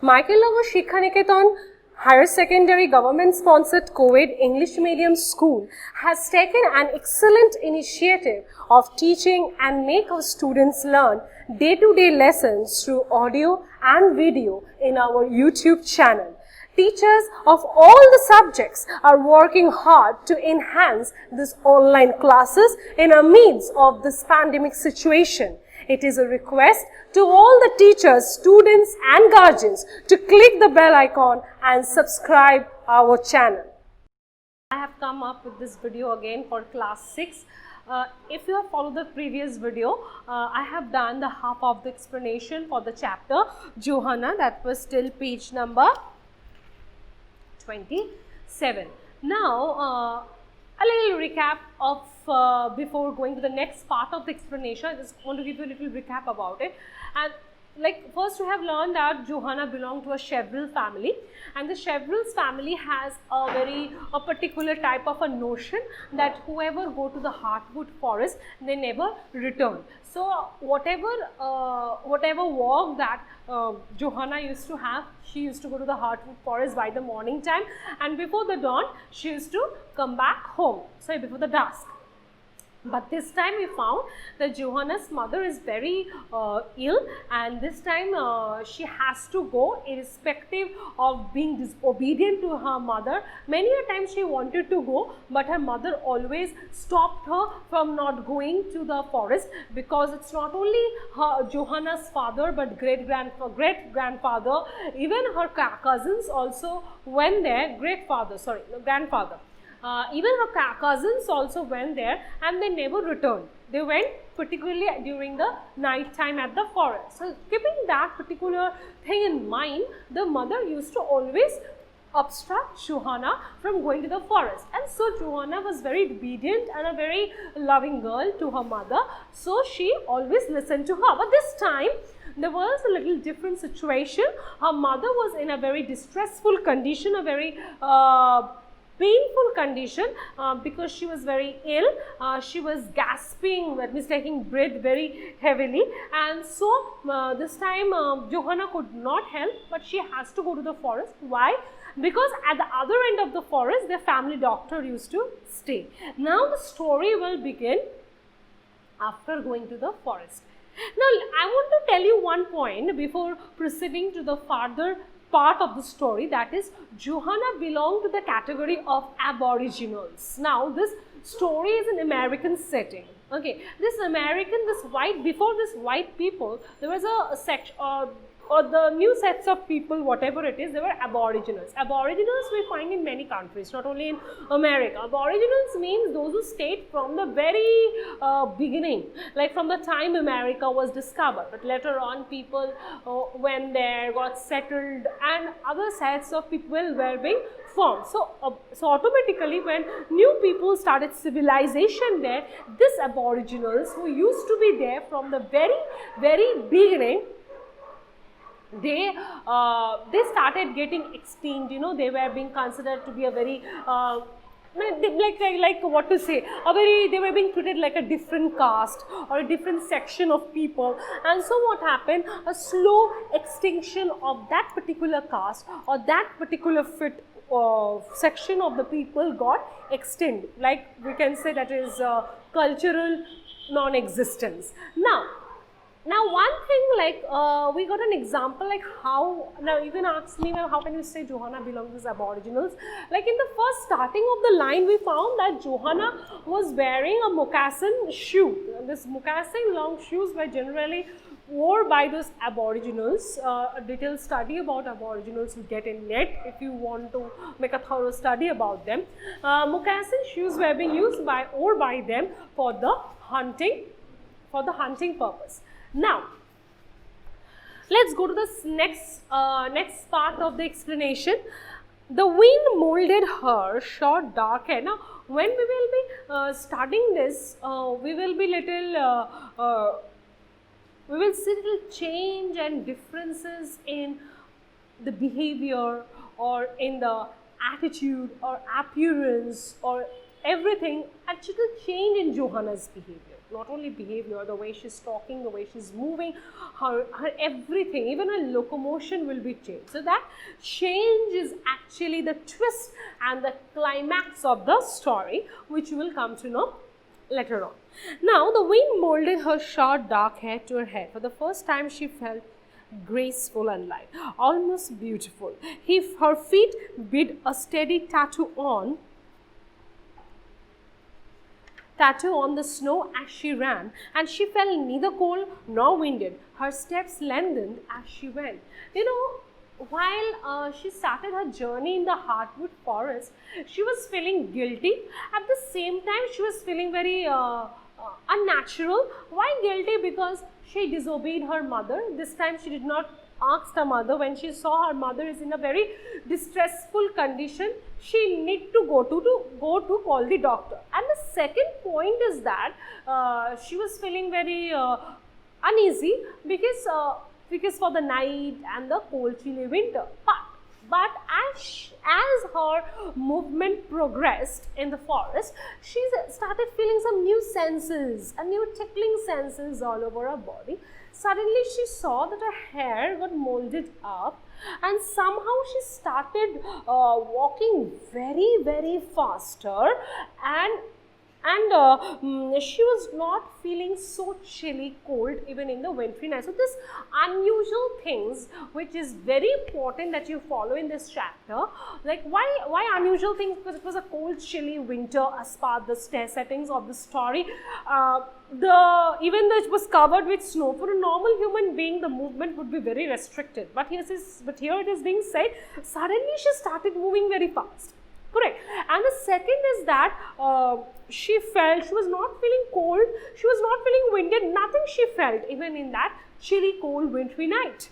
Michaelnagar Shikshaniketan Higher Secondary Government-sponsored co-ed English medium school has taken an excellent initiative of teaching and make our students learn day-to-day lessons through audio and video in our YouTube channel. Teachers of all the subjects are working hard to enhance these online classes in the midst of this pandemic situation. It is a request to all the teachers, students and guardians to click the bell icon and subscribe our channel. I have come up with this video again for class 6. If you have followed the previous video, I have done the half of the explanation for the chapter Johanna, that was till page number 27. Now, a little recap of before going to the next part of the explanation. I just want to give you a little recap about it. And like first we have learned that Johanna belonged to a Chevril family, and the Chevril's family has a particular type of a notion that whoever go to the hardwood forest, they never return. So whatever walk that Johanna used to have, she used to go to the hardwood forest by the morning time, and before the dawn she used to come back home, sorry, before the dusk. But this time we found that Johanna's mother is very ill, and this time she has to go irrespective of being disobedient to her mother. Many a time she wanted to go, but her mother always stopped her from not going to the forest, because it's not only Johanna's father but great-grandfather, even her cousins also went there, grandfather. Even her cousins also went there, and they never returned. They went particularly during the night time at the forest. So keeping that particular thing in mind, the mother used to always obstruct Johanna from going to the forest. And so Johanna was very obedient and a very loving girl to her mother. So she always listened to her. But this time there was a little different situation. Her mother was in a very distressful condition, a very painful condition, because she was very ill. She was gasping, that means taking breath very heavily, and so this time Johanna could not help, but she has to go to the forest. Why? Because at the other end of the forest their family doctor used to stay. Now the story will begin after going to the forest. Now I want to tell you one point before proceeding to the further part of the story, that is Johanna belonged to the category of aboriginals. Now this story is an American setting. Okay, before this white people, there was a section or the new sets of people, whatever it is, they were aboriginals. Aboriginals we find in many countries, not only in America. Aboriginals means those who stayed from the very beginning, like from the time America was discovered. But later on people went there, got settled, and other sets of people were being formed. So automatically when new people started civilization there, these aboriginals who used to be there from the very beginning, they started getting extinct. You know, they were being considered to be a very like what to say, they were being treated like a different caste or a different section of people. And so what happened, a slow extinction of that particular caste or that particular section of the people got extinct, like we can say that is cultural non-existence. Now one thing, like we got an example, like how, now you can ask me, how can you say Johanna belongs to aboriginals? Like in the first starting of the line, we found that Johanna was wearing a moccasin shoe. This moccasin long shoes were generally wore by those aboriginals. A detailed study about aboriginals you get in net if you want to make a thorough study about them. Moccasin shoes were being used by them for the hunting purpose. Now, let's go to the next part of the explanation. The wind molded her short dark hair. Now, when we will be studying this, we will see little change and differences in the behavior or in the attitude or appearance or everything. Actually, change in Johanna's behavior. not only behavior, the way she's talking, the way she's moving, her everything, even her locomotion will be changed. So that change is actually the twist and the climax of the story, which you will come to know later on. Now, the wind molded her short dark hair to her head. For the first time, she felt graceful and light, almost beautiful. Her feet bid a steady tattoo on the snow as she ran, and she felt neither cold nor winded. Her steps lengthened as she went. While she started her journey in the hardwood forest, she was feeling guilty. At the same time, she was feeling very unnatural. Why guilty? Because she disobeyed her mother. This time she did not ask her mother. When she saw her mother is in a very distressful condition, she need to go to call the doctor. And the second point is that she was feeling very uneasy because for the night and the cold chilly winter. But as her movement progressed in the forest, she started feeling some new senses, new tickling senses all over her body. Suddenly she saw that her hair got molded up, and somehow she started walking very, very faster, and she was not feeling so chilly cold even in the wintry night. So this unusual things, which is very important that you follow in this chapter. Like why unusual things? Because it was a cold chilly winter as per the settings of the story. Even though it was covered with snow, for a normal human being the movement would be very restricted, but here it is being said suddenly she started moving very fast. Correct. And the second is that she was not feeling cold, she was not feeling winded, nothing she felt even in that chilly, cold, wintry night.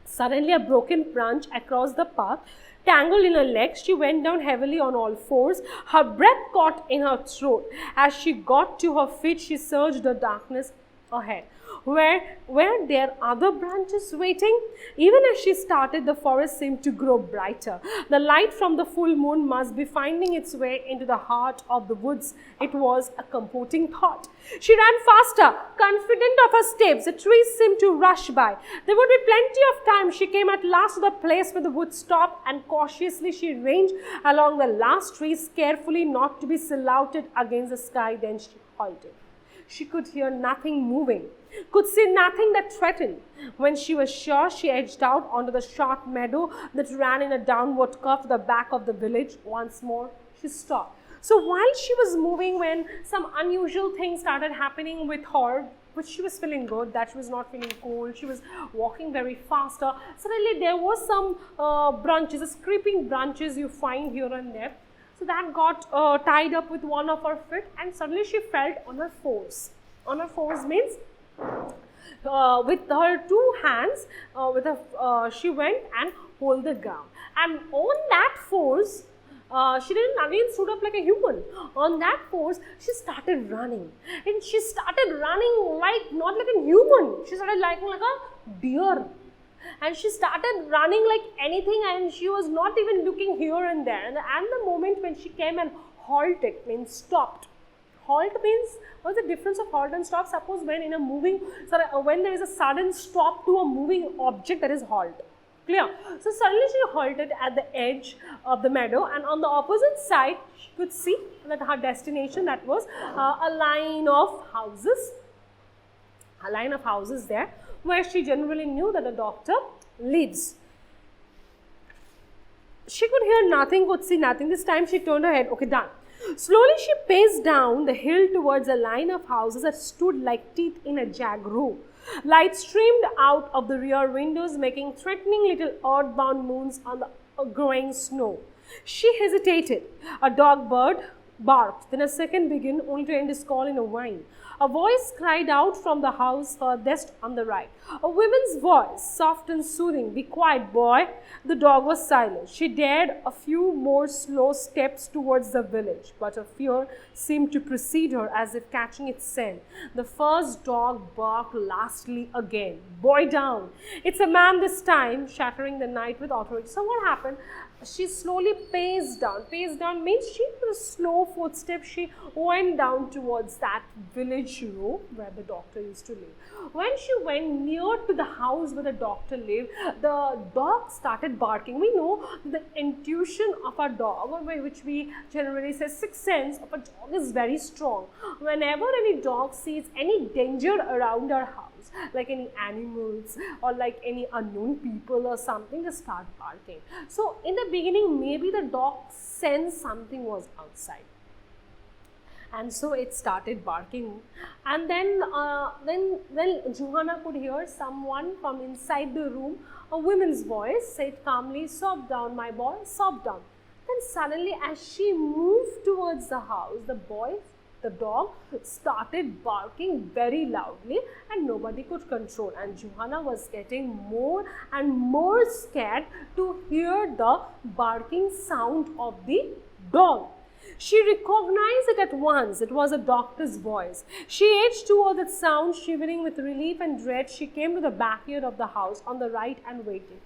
Suddenly a broken branch across the path tangled in her legs. She went down heavily on all fours. Her breath caught in her throat. As she got to her feet, she searched the darkness ahead. Were there other branches waiting? Even as she started, the forest seemed to grow brighter. The light from the full moon must be finding its way into the heart of the woods. It was a comforting thought. She ran faster, confident of her steps. The trees seemed to rush by. There would be plenty of time. She came at last to the place where the wood stopped, and cautiously she ranged along the last trees, carefully not to be silhouetted against the sky. Then she halted. She could hear nothing moving, could see nothing that threatened. When she was sure, she edged out onto the short meadow that ran in a downward curve to the back of the village. Once more, she stopped. So while she was moving, when some unusual things started happening with her, which she was feeling good, that she was not feeling cold, she was walking very faster. Suddenly there was some branches, creeping branches you find here and there. So that got tied up with one of her feet, and suddenly she felt on her fours. On her fours means with her two hands, she went and hold the ground. And on that force, she didn't again stood up like a human. On that force, she started running. And she started running not like a human. She started like a deer. And she started running like anything, and she was not even looking here and there. And the moment when she came and halted, means stopped. Halt means, what's the difference of halt and stop? Suppose when when there is a sudden stop to a moving object, that is halt. Clear? So suddenly she halted at the edge of the meadow, and on the opposite side she could see that her destination, that was a line of houses. A line of houses there, where she generally knew that the doctor lives. She could hear nothing, could see nothing. This time she turned her head. Okay, done. Slowly she paced down the hill towards a line of houses that stood like teeth in a jagged row. Light streamed out of the rear windows, making threatening little earthbound moons on the growing snow. She hesitated. A dog bird barked. Then a second began, only to end his call in a whine. A voice cried out from the house furthest on the right. A woman's voice, soft and soothing. "Be quiet, boy." The dog was silent. She dared a few more slow steps towards the village, but a fear seemed to precede her, as if catching its scent. The first dog barked lastly again. "Boy down." "It's a man this time," shattering the night with authority. So what happened? She slowly paced down. Paced down means she, with a slow footstep, she went down towards that village village row where the doctor used to live. When she went near to the house where the doctor lived, the dog started barking. We know the intuition of a dog, which we generally say sixth sense of a dog, is very strong. Whenever any dog sees any danger around our house, like any animals or like any unknown people or something, they start barking. So in the beginning, maybe the dog sensed something was outside, and so it started barking. And then Johanna could hear someone from inside the room, a woman's voice said calmly, "Sob down, my boy, sob down." Then suddenly, as she moved towards the house, the dog started barking very loudly, and nobody could control. And Johanna was getting more and more scared to hear the barking sound of the dog. She recognized it at once. It was a doctor's voice. She edged toward that sound, shivering with relief and dread. She came to the backyard of the house on the right and waited.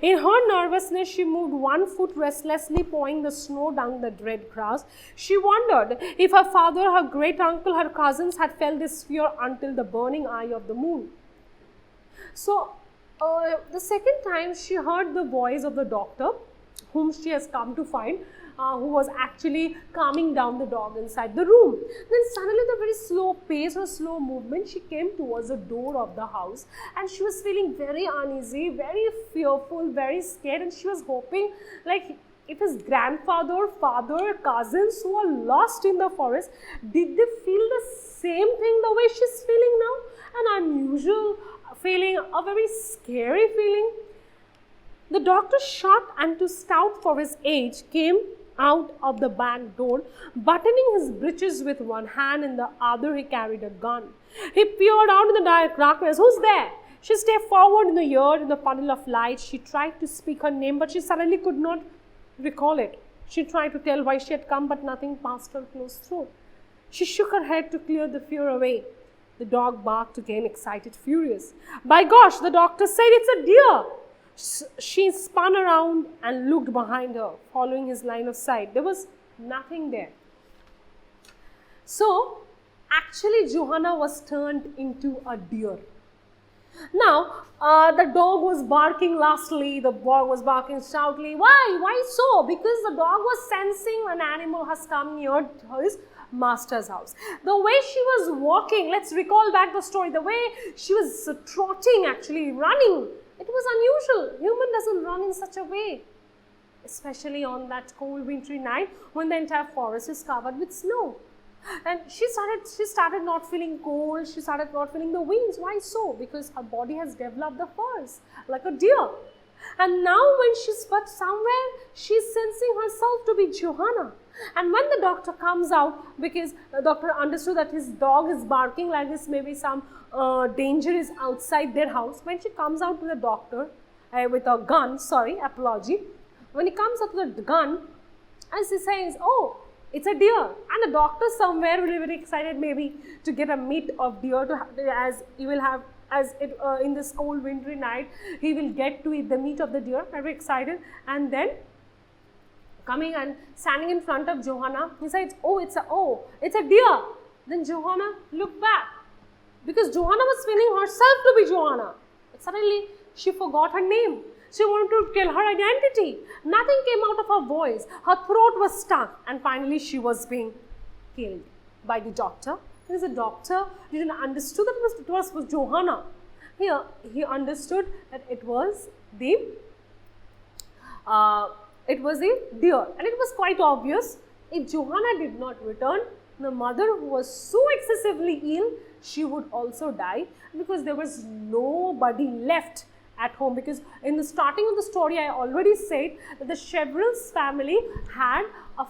In her nervousness, she moved one foot restlessly, pawing the snow down the dread grass. She wondered if her father, her great uncle, her cousins had felt this fear until the burning eye of the moon. So, the second time she heard the voice of the doctor, whom she has come to find, who was actually calming down the dog inside the room. Then suddenly, with a very slow pace or slow movement, she came towards the door of the house, and she was feeling very uneasy, very fearful, very scared, and she was hoping, like, if his grandfather, father, cousins who are lost in the forest, did they feel the same thing the way she's feeling now? An unusual feeling, a very scary feeling. The doctor, short and too stout for his age, came out of the back door, buttoning his breeches with one hand. In the other, he carried a gun. He peered out in the darkness. "Who's there?" She stepped forward in the yard, in the puddle of light. She tried to speak her name, but she suddenly could not recall it. She tried to tell why she had come, but nothing passed her close throat. She shook her head to clear the fear away. The dog barked again, excited, furious. "By gosh," the doctor said, "it's a deer." She spun around and looked behind her, following his line of sight. There was nothing there. So, actually, Johanna was turned into a deer. Now, the dog was barking lustily, the boy was barking stoutly. Why? Why so? Because the dog was sensing an animal has come near his master's house. The way she was walking, let's recall back the story, the way she was trotting, actually running, it was unusual. Human doesn't run in such a way, especially on that cold wintry night when the entire forest is covered with snow. And she started not feeling cold, she started not feeling the winds. Why so? Because her body has developed the furs like a deer. And now when but somewhere she's sensing herself to be Johanna. And when the doctor comes out, because the doctor understood that his dog is barking like this, maybe some danger is outside their house. When she comes out to the doctor with a gun, apology. When he comes up with a gun, as he says, "Oh, it's a deer," and the doctor somewhere will be very excited maybe to get a meat of deer in this cold wintry night, he will get to eat the meat of the deer, very excited. And then coming and standing in front of Johanna, he says, "Oh, it's a deer." Then Johanna looked back, because Johanna was feeling herself to be Johanna. But suddenly she forgot her name. She wanted to tell her identity. Nothing came out of her voice. Her throat was stuck, and finally she was being killed by the doctor. Because the doctor didn't understood that it was Johanna. Here he understood that it was the deer, and it was quite obvious. If Johanna did not return, the mother, who was so excessively ill, she would also die, because there was nobody left at home. Because in the starting of the story, I already said that the Chevrils family had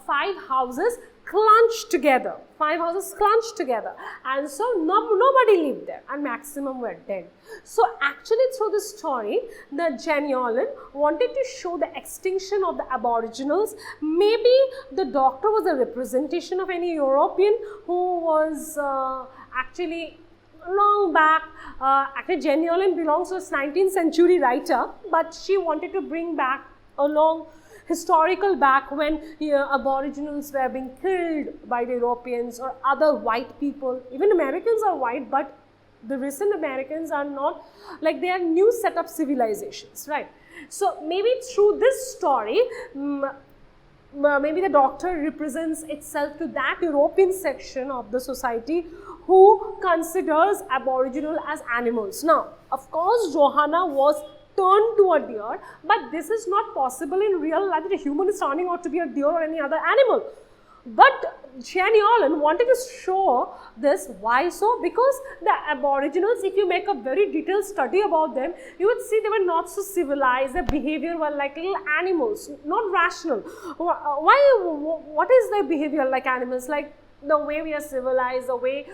5 houses clunched together. 5 houses clunched together, and so nobody lived there, and maximum were dead. So actually, through this story, the Yolen wanted to show the extinction of the Aboriginals. Maybe the doctor was a representation of any European who was actually long back. Actually, Yolen belongs to a 19th century writer, but she wanted to bring back along historical back when Aboriginals were being killed by the Europeans or other white people. Even Americans are white, but the recent Americans are not, like they are new set up civilizations, right? So maybe through this story, maybe the doctor represents itself to that European section of the society who considers Aboriginal as animals. Now, of course, Johanna was turned to a deer, but this is not possible in real life that a human is turning out to be a deer or any other animal. But Yolen wanted to show this. Why so? Because the Aboriginals, if you make a very detailed study about them, you would see they were not so civilized. Their behavior were like little animals, not rational. Why? What is their behavior like animals? Like the way we are civilized, the way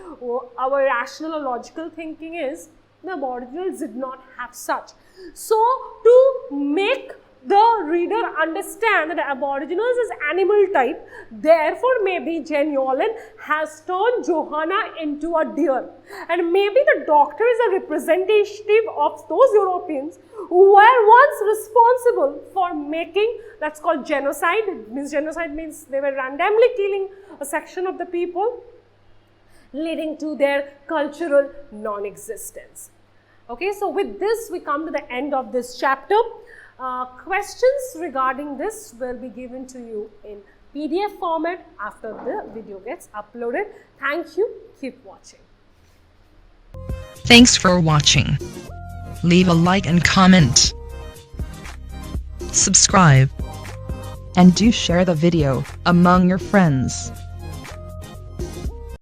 our rational or logical thinking is, the Aboriginals did not have such. So, to make the reader understand that the Aboriginals is animal type, therefore maybe Yolen has turned Johanna into a deer. And maybe the doctor is a representative of those Europeans who were once responsible for making, that's called genocide. Genocide means they were randomly killing a section of the people, leading to their cultural non-existence. Okay, so with this we come to the end of this chapter. Questions regarding this will be given to you in PDF format after the video gets uploaded. Thank you. Keep watching. Thanks for watching. Leave a like and comment. Subscribe. And do share the video among your friends.